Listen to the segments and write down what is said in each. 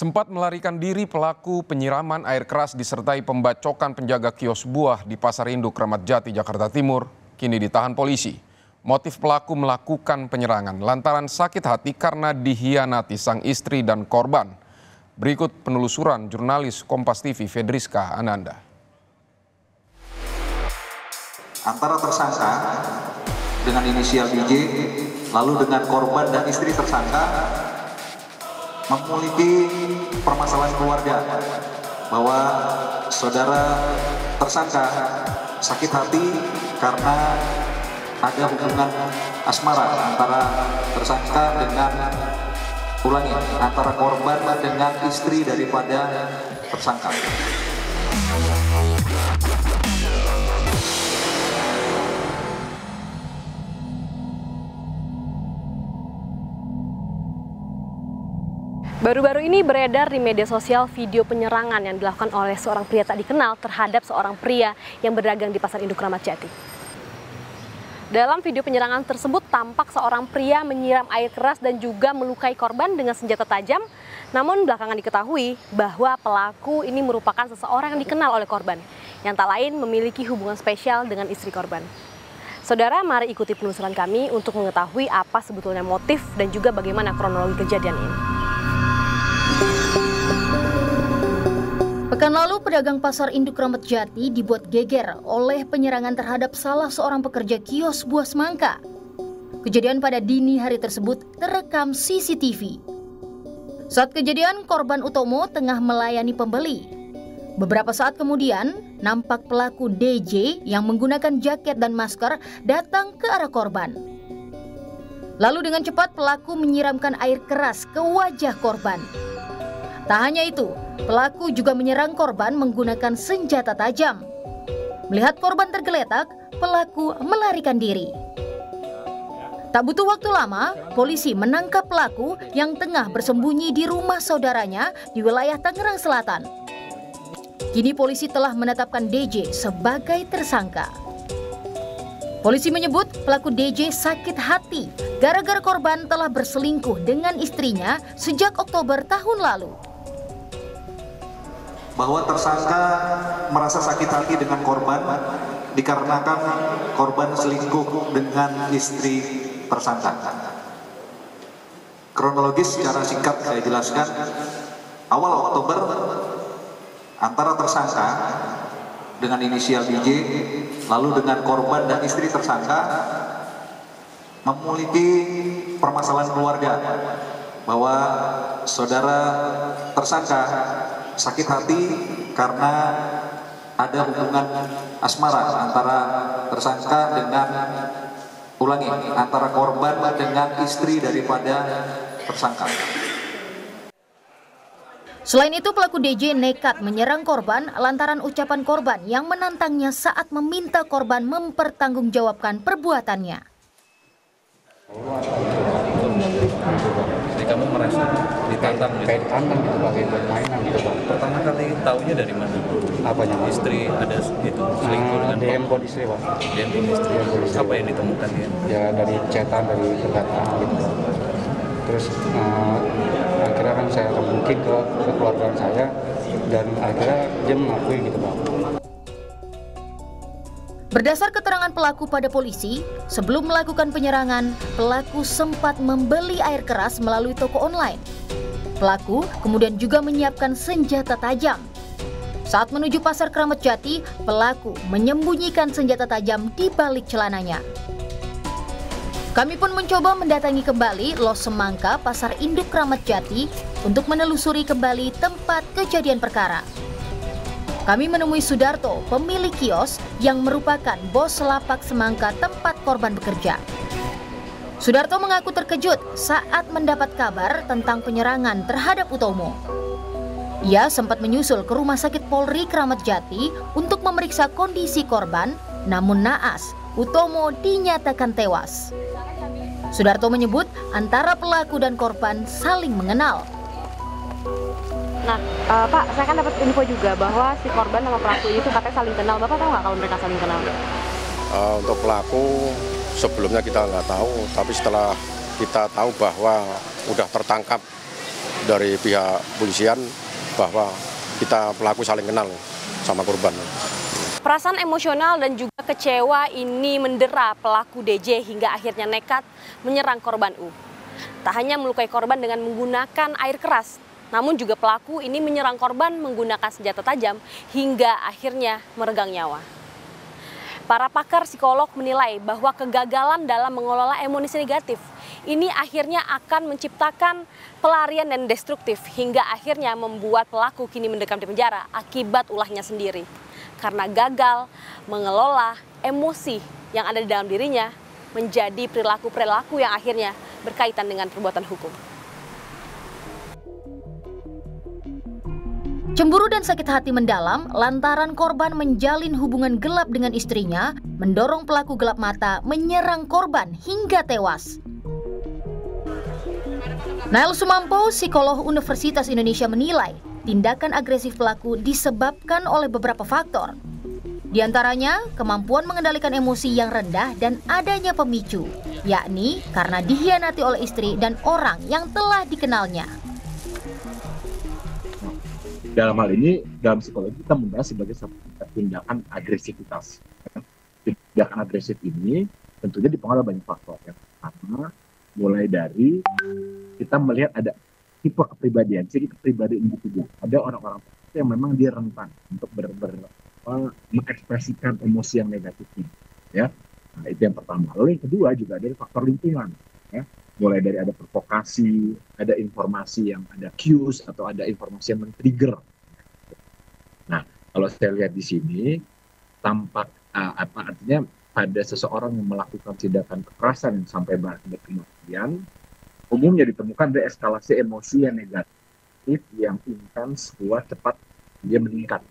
Sempat melarikan diri, pelaku penyiraman air keras disertai pembacokan penjaga kios buah di Pasar Induk Kramat Jati, Jakarta Timur, kini ditahan polisi. Motif pelaku melakukan penyerangan lantaran sakit hati karena dihianati sang istri dan korban. Berikut penelusuran jurnalis Kompas TV Fedriska Ananda. Antara tersangka dengan inisial BJ, lalu dengan korban dan istri tersangka memiliki permasalahan keluarga, bahwa saudara tersangka sakit hati karena ada hubungan asmara antara tersangka dengan antara korban dengan istri daripada tersangka. Baru-baru ini beredar di media sosial video penyerangan yang dilakukan oleh seorang pria tak dikenal terhadap seorang pria yang berdagang di Pasar Induk Kramat Jati. Dalam video penyerangan tersebut tampak seorang pria menyiram air keras dan juga melukai korban dengan senjata tajam. Namun belakangan diketahui bahwa pelaku ini merupakan seseorang yang dikenal oleh korban, yang tak lain memiliki hubungan spesial dengan istri korban. Saudara, mari ikuti penelusuran kami untuk mengetahui apa sebetulnya motif dan juga bagaimana kronologi kejadian ini. Pekan lalu, pedagang Pasar Induk Kramat Jati dibuat geger oleh penyerangan terhadap salah seorang pekerja kios buah semangka. Kejadian pada dini hari tersebut terekam CCTV. Saat kejadian, korban Utomo tengah melayani pembeli. Beberapa saat kemudian, nampak pelaku DJ yang menggunakan jaket dan masker datang ke arah korban. Lalu dengan cepat pelaku menyiramkan air keras ke wajah korban. Tak hanya itu, pelaku juga menyerang korban menggunakan senjata tajam. Melihat korban tergeletak, pelaku melarikan diri. Tak butuh waktu lama, polisi menangkap pelaku yang tengah bersembunyi di rumah saudaranya di wilayah Tangerang Selatan. Kini polisi telah menetapkan DJ sebagai tersangka. Polisi menyebut pelaku DJ sakit hati gara-gara korban telah berselingkuh dengan istrinya sejak Oktober tahun lalu. Bahwa tersangka merasa sakit hati dengan korban dikarenakan korban selingkuh dengan istri tersangka. Kronologis secara singkat saya jelaskan, awal Oktober antara tersangka dengan inisial BJ lalu dengan korban dan istri tersangka memiliki permasalahan keluarga, bahwa saudara tersangka sakit hati karena ada hubungan asmara antara tersangka dengan antara korban dengan istri daripada tersangka. Selain itu, pelaku DJ nekat menyerang korban lantaran ucapan korban yang menantangnya saat meminta korban mempertanggungjawabkan perbuatannya. Jadi kamu merasa ditantang gitu? Kayak ditantang gitu, pakai permainan gitu Pak. Pertama kali tahunya dari mana? Apanya? Istri ada itu selingkuh dengan DM kode istri Pak. DM kode istri. Apa yang ditemukan dia? Ya dari chatan, dari perkataan gitu. Terus akhirnya kan saya mungkin ke keluarga saya dan akhirnya dia mengakui gitu Pak. Berdasar keterangan pelaku pada polisi, sebelum melakukan penyerangan, pelaku sempat membeli air keras melalui toko online. Pelaku kemudian juga menyiapkan senjata tajam. Saat menuju Pasar Kramat Jati, pelaku menyembunyikan senjata tajam di balik celananya. Kami pun mencoba mendatangi kembali Los Semangka Pasar Induk Kramat Jati untuk menelusuri kembali tempat kejadian perkara. Kami menemui Sudarto, pemilik kios yang merupakan bos lapak semangka tempat korban bekerja. Sudarto mengaku terkejut saat mendapat kabar tentang penyerangan terhadap Utomo. Ia sempat menyusul ke Rumah Sakit Polri Kramat Jati untuk memeriksa kondisi korban, namun naas, Utomo dinyatakan tewas. Sudarto menyebut antara pelaku dan korban saling mengenal. Nah, Pak, saya kan dapat info juga bahwa si korban sama pelaku itu katanya saling kenal. Bapak tahu nggak kalau mereka saling kenal? Untuk pelaku sebelumnya kita nggak tahu, tapi setelah kita tahu bahwa udah tertangkap dari pihak polisian bahwa kita pelaku saling kenal sama korban. Perasaan emosional dan juga kecewa ini mendera pelaku DJ hingga akhirnya nekat menyerang korban U. Tak hanya melukai korban dengan menggunakan air keras, namun juga pelaku ini menyerang korban menggunakan senjata tajam hingga akhirnya meregang nyawa. Para pakar psikolog menilai bahwa kegagalan dalam mengelola emosi negatif ini akhirnya akan menciptakan pelarian dan destruktif hingga akhirnya membuat pelaku kini mendekam di penjara akibat ulahnya sendiri. Karena gagal mengelola emosi yang ada di dalam dirinya menjadi perilaku-perilaku yang akhirnya berkaitan dengan perbuatan hukum. Cemburu dan sakit hati mendalam lantaran korban menjalin hubungan gelap dengan istrinya, mendorong pelaku gelap mata menyerang korban hingga tewas. Nael Sumampo, psikolog Universitas Indonesia menilai, tindakan agresif pelaku disebabkan oleh beberapa faktor. Di antaranya, kemampuan mengendalikan emosi yang rendah dan adanya pemicu, yakni karena dikhianati oleh istri dan orang yang telah dikenalnya. Dalam hal ini, dalam psikologi kita membahas sebagai satu tindakan agresivitas. Tindakan agresif ini tentunya dipengaruhi banyak faktor. Yang pertama, mulai dari kita melihat ada tipe kepribadian, ciri kepribadian individu. Ada orang-orang yang memang dia rentan untuk mengekspresikan emosi yang negatifnya. Ya, nah, itu yang pertama. Lalu yang kedua juga ada faktor lingkungan. Ya. Mulai dari ada provokasi, ada informasi yang ada cues atau ada informasi yang men-trigger. Nah, kalau saya lihat di sini tampak artinya pada seseorang yang melakukan tindakan kekerasan yang sampai berakibat kematian, umumnya ditemukan ada eskalasi emosi yang negatif, yang intens, kuat, cepat, dia meningkat.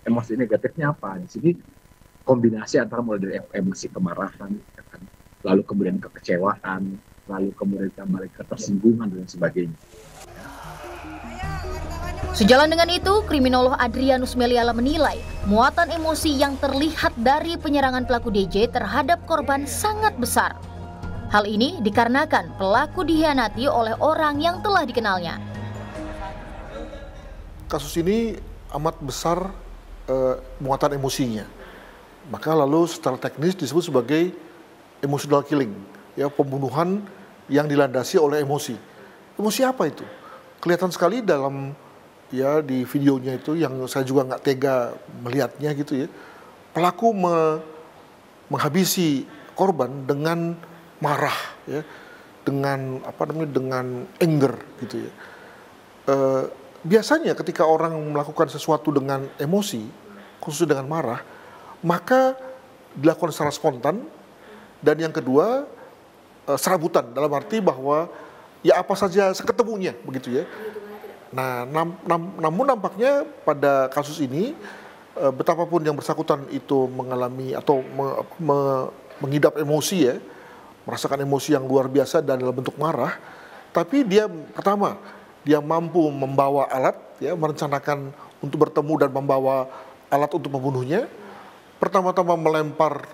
Emosi negatifnya apa? Di sini kombinasi antara mulai dari emosi kemarahan, lalu kemudian kekecewaan, lalu kemudian kembali ketersinggungan dan sebagainya. Sejalan dengan itu, kriminolog Adrianus Meliala menilai muatan emosi yang terlihat dari penyerangan pelaku DJ terhadap korban sangat besar. Hal ini dikarenakan pelaku dikhianati oleh orang yang telah dikenalnya. Kasus ini amat besar muatan emosinya. Maka lalu secara teknis disebut sebagai emotional killing, ya, pembunuhan yang dilandasi oleh emosi. Emosi apa itu? Kelihatan sekali dalam ya di videonya itu yang saya juga nggak tega melihatnya gitu ya. Pelaku menghabisi korban dengan marah, ya, dengan dengan anger gitu ya. Biasanya ketika orang melakukan sesuatu dengan emosi, khususnya dengan marah, maka dilakukan secara spontan. Dan yang kedua, serabutan, dalam arti bahwa ya apa saja seketemunya begitu ya. Nah, namun nampaknya pada kasus ini betapapun yang bersangkutan itu mengalami atau mengidap emosi ya, merasakan emosi yang luar biasa dan dalam bentuk marah, tapi dia pertama dia mampu membawa alat ya, merencanakan untuk bertemu dan membawa alat untuk membunuhnya. Pertama-tama melempar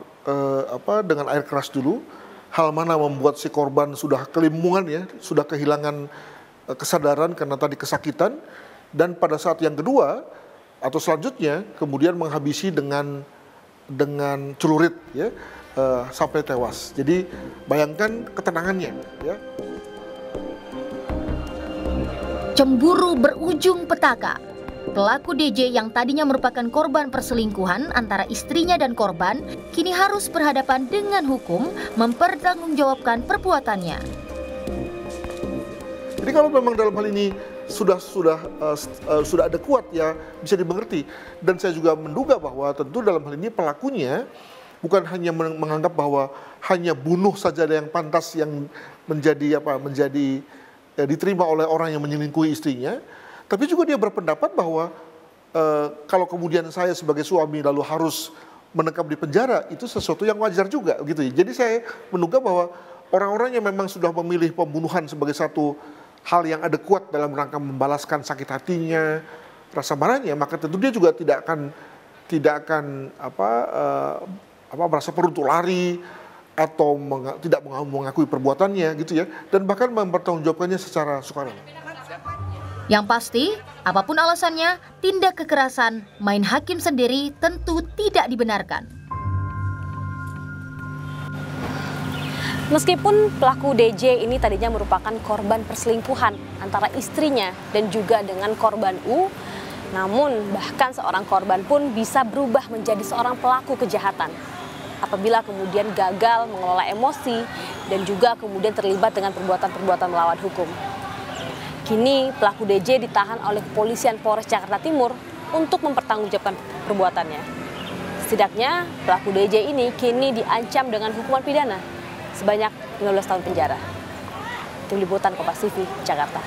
dengan air keras dulu, hal mana membuat si korban sudah kelimbungan ya, sudah kehilangan kesadaran karena tadi kesakitan, dan pada saat yang kedua atau selanjutnya kemudian menghabisi dengan celurit ya, sampai tewas. Jadi bayangkan ketenangannya ya. Cemburu berujung petaka. Pelaku DJ yang tadinya merupakan korban perselingkuhan antara istrinya dan korban, kini harus berhadapan dengan hukum mempertanggungjawabkan perbuatannya. Jadi kalau memang dalam hal ini sudah ada kuat ya, bisa dimengerti. Dan saya juga menduga bahwa tentu dalam hal ini pelakunya bukan hanya menganggap bahwa hanya bunuh saja yang pantas yang menjadi diterima oleh orang yang menyelingkuhi istrinya, tapi juga dia berpendapat bahwa kalau kemudian saya sebagai suami lalu harus menekam di penjara, itu sesuatu yang wajar juga gitu. Jadi saya menduga bahwa orang-orang yang memang sudah memilih pembunuhan sebagai satu hal yang ada kuat dalam rangka membalaskan sakit hatinya, rasa marahnya, maka tentu dia juga tidak akan merasa perlu untuk lari atau tidak mengakui perbuatannya gitu ya, dan bahkan mempertanggungjawabkannya secara sukarela. Yang pasti, apapun alasannya, tindak kekerasan main hakim sendiri tentu tidak dibenarkan. Meskipun pelaku DJ ini tadinya merupakan korban perselingkuhan antara istrinya dan juga dengan korban U, namun bahkan seorang korban pun bisa berubah menjadi seorang pelaku kejahatan apabila kemudian gagal mengelola emosi dan juga kemudian terlibat dengan perbuatan-perbuatan melawan hukum. Kini pelaku DJ ditahan oleh kepolisian Polres Jakarta Timur untuk mempertanggungjawabkan perbuatannya. Setidaknya pelaku DJ ini kini diancam dengan hukuman pidana sebanyak 15 tahun penjara. Tim Liputan Kompas TV, Jakarta.